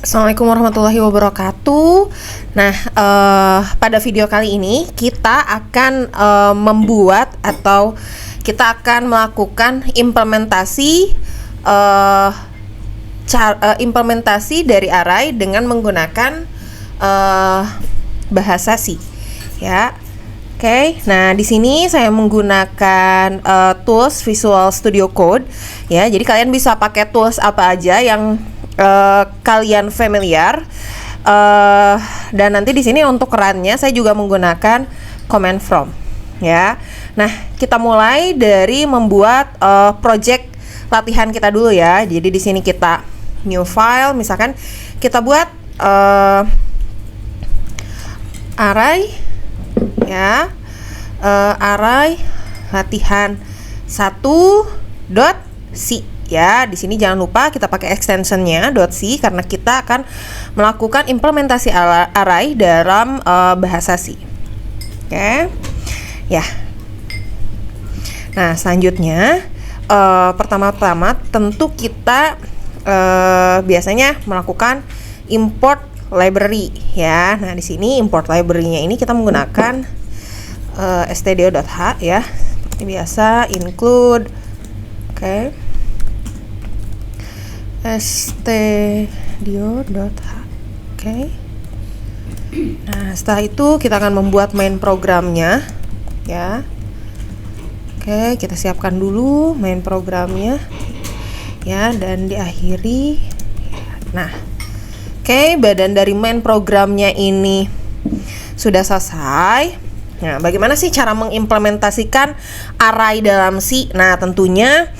Assalamualaikum warahmatullahi wabarakatuh. Nah, pada video kali ini kita akan membuat atau kita akan melakukan implementasi dari array dengan menggunakan bahasa C. Ya, oke. Nah, di sini saya menggunakan tools Visual Studio Code. Ya, jadi kalian bisa pakai tools apa aja yang kalian familiar, dan nanti di sini untuk run-nya saya juga menggunakan command from, ya. Nah, kita mulai dari membuat project latihan kita dulu ya. Jadi di sini kita new file, misalkan kita buat array, ya, array latihan 1.c. Ya, di sini jangan lupa kita pakai extensionnya .c karena kita akan melakukan implementasi array dalam bahasa C. Oke, ya. Nah, selanjutnya pertama-tama tentu kita biasanya melakukan import library ya. Nah, di sini import library-nya ini kita menggunakan stdio.h ya. Seperti biasa include, oke. stdio.h. Oke. Nah, setelah itu kita akan membuat main programnya ya. Oke, kita siapkan dulu main programnya ya, dan diakhiri. Nah, oke, badan dari main programnya ini sudah selesai. Nah, bagaimana sih cara mengimplementasikan array dalam C? Nah, tentunya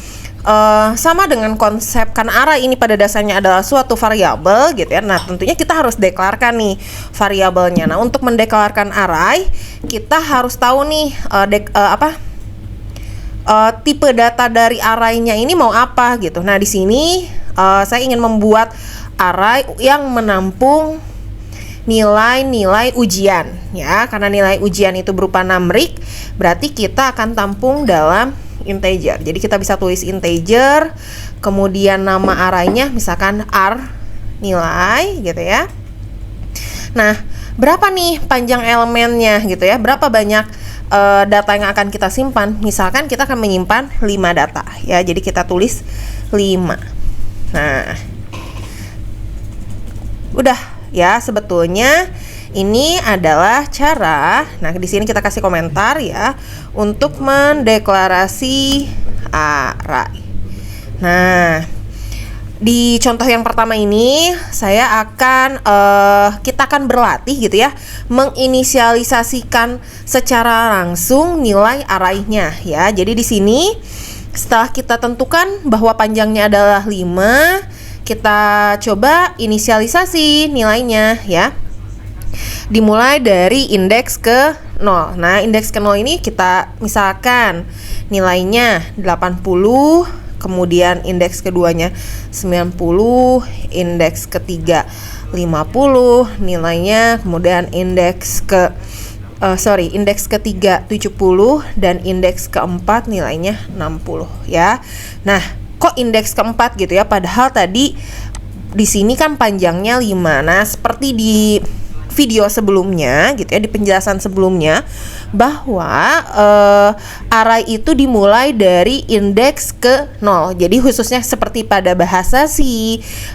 sama dengan konsep, karena array ini pada dasarnya adalah suatu variabel gitu ya. Nah, tentunya kita harus deklarkan nih variabelnya. Nah, untuk mendeklarkan array kita harus tahu nih tipe data dari array-nya ini mau apa gitu. Nah, di sini saya ingin membuat array yang menampung nilai-nilai ujian ya. Karena nilai ujian itu berupa numerik, berarti kita akan tampung dalam integer. Jadi kita bisa tulis integer, kemudian nama arraynya misalkan r nilai gitu ya. Nah, berapa nih panjang elemennya gitu ya, berapa banyak data yang akan kita simpan. Misalkan kita akan menyimpan 5 data ya, jadi kita tulis 5. Nah, udah ya, sebetulnya ini adalah cara. Nah, di sini kita kasih komentar ya untuk mendeklarasi array. Nah, di contoh yang pertama ini kita akan berlatih gitu ya, menginisialisasikan secara langsung nilai array-nya ya. Jadi di sini setelah kita tentukan bahwa panjangnya adalah 5, kita coba inisialisasi nilainya ya. Dimulai dari indeks ke 0. Nah, indeks ke 0 ini kita misalkan nilainya 80, kemudian indeks keduanya 90, indeks ketiga 50 nilainya, kemudian indeks ketiga 70 dan indeks keempat nilainya 60 ya. Nah, kok indeks keempat gitu ya, padahal tadi di sini kan panjangnya 5. Nah, seperti di video sebelumnya gitu ya, di penjelasan sebelumnya, bahwa array itu dimulai dari indeks ke 0. Jadi khususnya seperti pada bahasa C,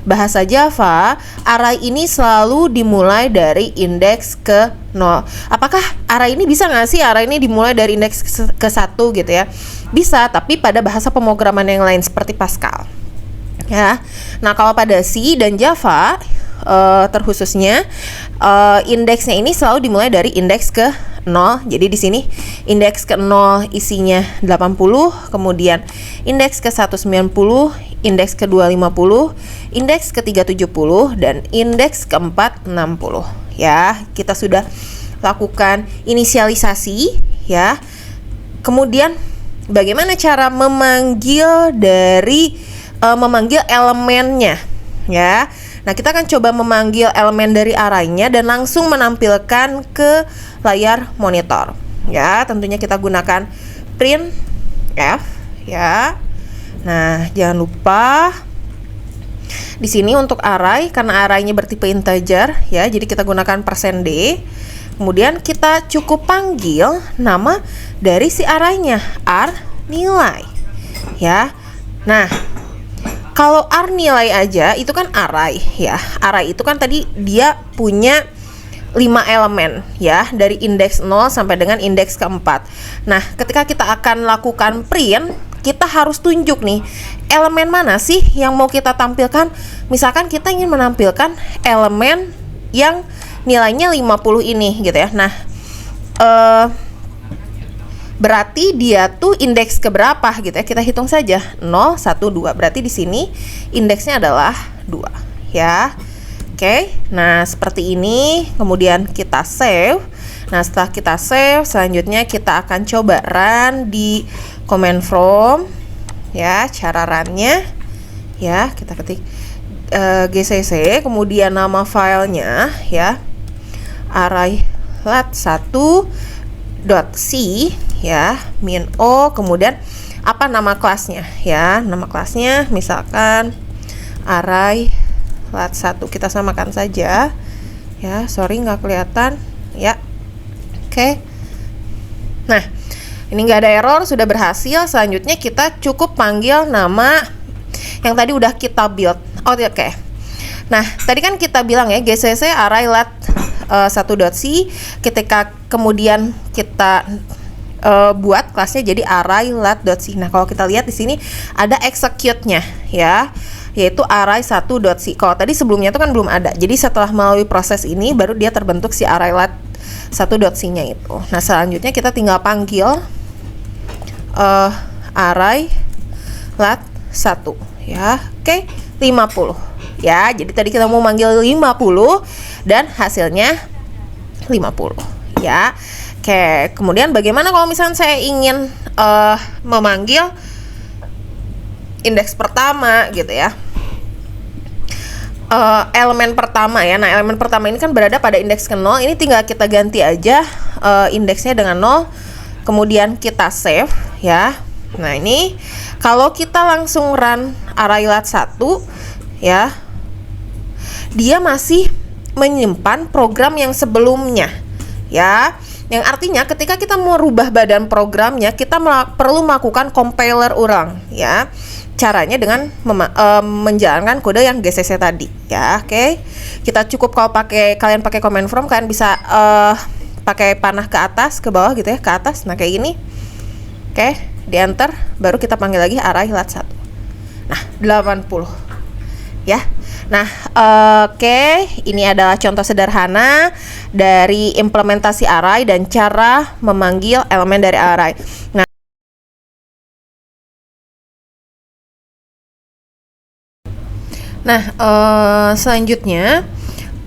bahasa Java, array ini selalu dimulai dari indeks ke 0. Apakah array ini bisa nggak sih array ini dimulai dari indeks ke 1 gitu ya? Bisa, tapi pada bahasa pemrograman yang lain seperti Pascal ya. Nah, kalau pada C dan Java terkhususnya indeksnya ini selalu dimulai dari indeks ke 0. Jadi di sini indeks ke 0 isinya 80, kemudian indeks ke 1 90, indeks ke 2 50, indeks ke 3 70 dan indeks ke 4 60 ya. Kita sudah lakukan inisialisasi ya. Kemudian bagaimana cara memanggil elemennya ya. Nah, kita akan coba memanggil elemen dari array-nya dan langsung menampilkan ke layar monitor. Ya, tentunya kita gunakan printf ya. Nah, jangan lupa di sini untuk array, karena array-nya bertipe integer ya, jadi kita gunakan %d. Kemudian kita cukup panggil nama dari si array-nya, r nilai ya. Nah, kalau r nilai aja itu kan array ya. Array itu kan tadi dia punya 5 elemen ya, dari indeks 0 sampai dengan indeks keempat. Nah, ketika kita akan lakukan print, kita harus tunjuk nih elemen mana sih yang mau kita tampilkan. Misalkan kita ingin menampilkan elemen yang nilainya 50 ini gitu ya. Nah, berarti dia tuh indeks keberapa gitu ya. Kita hitung saja 0, 1, 2. Berarti di sini indeksnya adalah 2 ya. Oke. Nah, seperti ini. Kemudian kita save. Nah, setelah kita save, selanjutnya kita akan coba run di command from ya, cara runnya ya. Kita ketik gcc, kemudian nama filenya ya, array lat1.c ya, min o, kemudian apa nama kelasnya ya, nama kelasnya misalkan array lat1, kita samakan saja ya, sorry nggak kelihatan ya. Oke. Nah, ini nggak ada error, sudah berhasil. Selanjutnya kita cukup panggil nama yang tadi udah kita build. Oke. Nah, tadi kan kita bilang ya gcc array lat1.c, ketika kemudian kita buat kelasnya jadi array lat.c. Nah, kalau kita lihat di sini ada execute-nya ya, yaitu array 1.c. Kalau tadi sebelumnya itu kan belum ada. Jadi setelah melalui proses ini baru dia terbentuk si array lat1.c-nya itu. Nah, selanjutnya kita tinggal panggil array lat1 ya. Oke, 50 ya. Jadi tadi kita mau manggil 50 dan hasilnya 50 ya. Oke, kemudian bagaimana kalau misalnya saya ingin memanggil indeks pertama gitu ya, elemen pertama ya. Nah, elemen pertama ini kan berada pada indeks ke 0. Ini tinggal kita ganti aja indeksnya dengan 0, kemudian kita save ya. Nah, ini kalau kita langsung run array lat1 ya, dia masih menyimpan program yang sebelumnya ya. Yang artinya ketika kita mau rubah badan programnya, kita perlu melakukan compiler ulang ya. Caranya dengan menjalankan kode yang gcc tadi ya. Oke. Kita cukup kalau kalian pakai command from, kalian bisa pakai panah ke atas, ke bawah gitu ya, ke atas. Nah, kayak gini. Oke, di enter, baru kita panggil lagi array lat1. Nah, 80 ya. Nah, oke, ini adalah contoh sederhana dari implementasi array dan cara memanggil elemen dari array. Nah, selanjutnya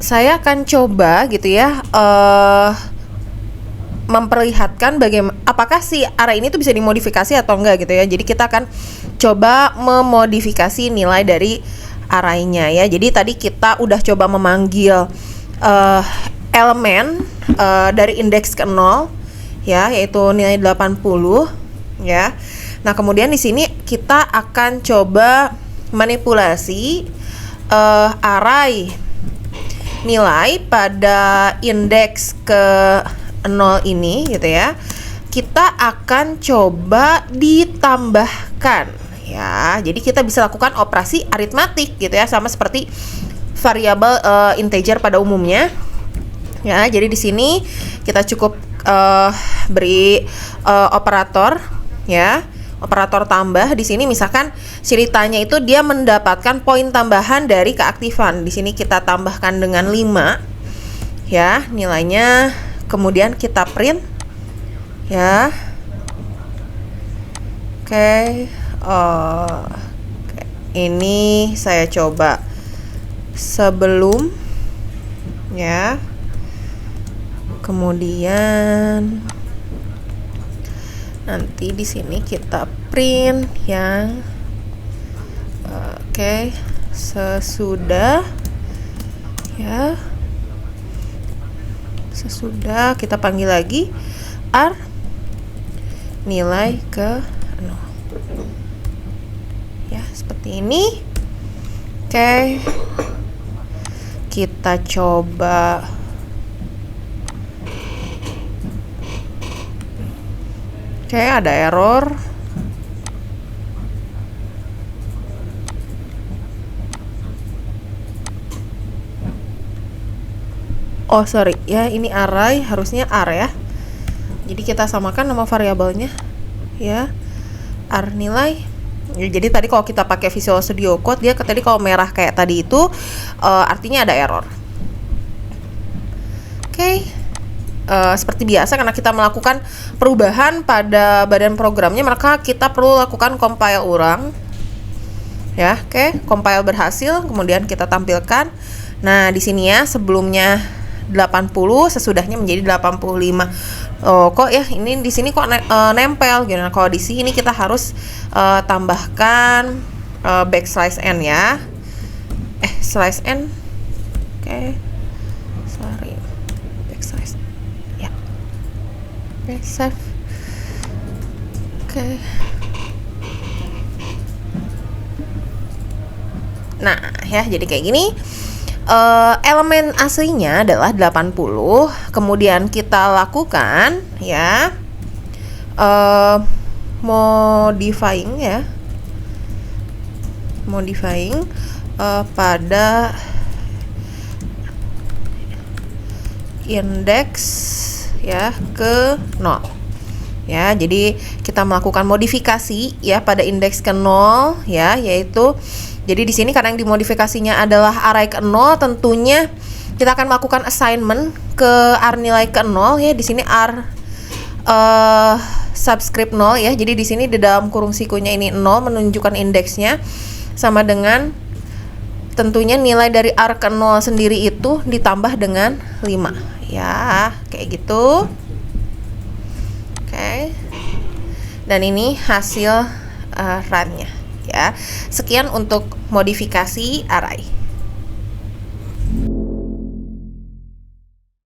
saya akan coba gitu ya, memperlihatkan bagaimana apakah si array ini tuh bisa dimodifikasi atau enggak gitu ya. Jadi kita akan coba memodifikasi nilai dari array-nya ya. Jadi tadi kita udah coba memanggil elemen dari indeks ke 0 ya, yaitu nilai 80 ya. Nah, kemudian di sini kita akan coba manipulasi array nilai pada indeks ke 0 ini gitu ya. Kita akan coba ditambahkan ya. Jadi kita bisa lakukan operasi aritmatik gitu ya, sama seperti variabel integer pada umumnya ya. Jadi di sini kita cukup beri operator ya, operator tambah. Di sini misalkan ceritanya itu dia mendapatkan poin tambahan dari keaktifan. Di sini kita tambahkan dengan 5 ya nilainya. Kemudian kita print ya. Oke. Ini saya coba sebelum ya. Kemudian nanti di sini kita print yang sesudah ya. Sesudah kita panggil lagi r nilai ke 0 ya, seperti ini. Oke. Kita coba. Oke, ada error. Oh sorry ya, ini array, harusnya ar ya. Jadi kita samakan nama variabelnya ya, ar nilai ya. Jadi tadi kalau kita pakai Visual Studio Code, dia tadi kalau merah kayak tadi itu artinya ada error. Oke. Seperti biasa, karena kita melakukan perubahan pada badan programnya, maka kita perlu lakukan compile ulang ya. Oke, compile berhasil, kemudian kita tampilkan. Nah, di sini ya, sebelumnya 80, sesudahnya menjadi 85. Oh, kok ya ini di sini kok nempel gitu. Nah, kalau di sini kita harus tambahkan backslash n ya. Slash n. Oke. Sorry. Backslash. Ya. Oke, save. Oke. Nah, ya jadi kayak gini. Elemen aslinya adalah 80, kemudian kita lakukan ya modifying ya, pada indeks ya ke 0 ya. Jadi kita melakukan modifikasi ya pada indeks ke 0 ya, yaitu jadi di sini karena yang dimodifikasinya adalah array ke 0, tentunya kita akan melakukan assignment ke ar nilai ke 0 ya. Di sini ar subscript 0 ya. Jadi di sini di dalam kurung sikunya ini 0 menunjukkan indeksnya, sama dengan tentunya nilai dari ar ke 0 sendiri itu ditambah dengan 5 ya, kayak gitu. Oke. Dan ini hasil run-nya ya. Sekian untuk modifikasi array.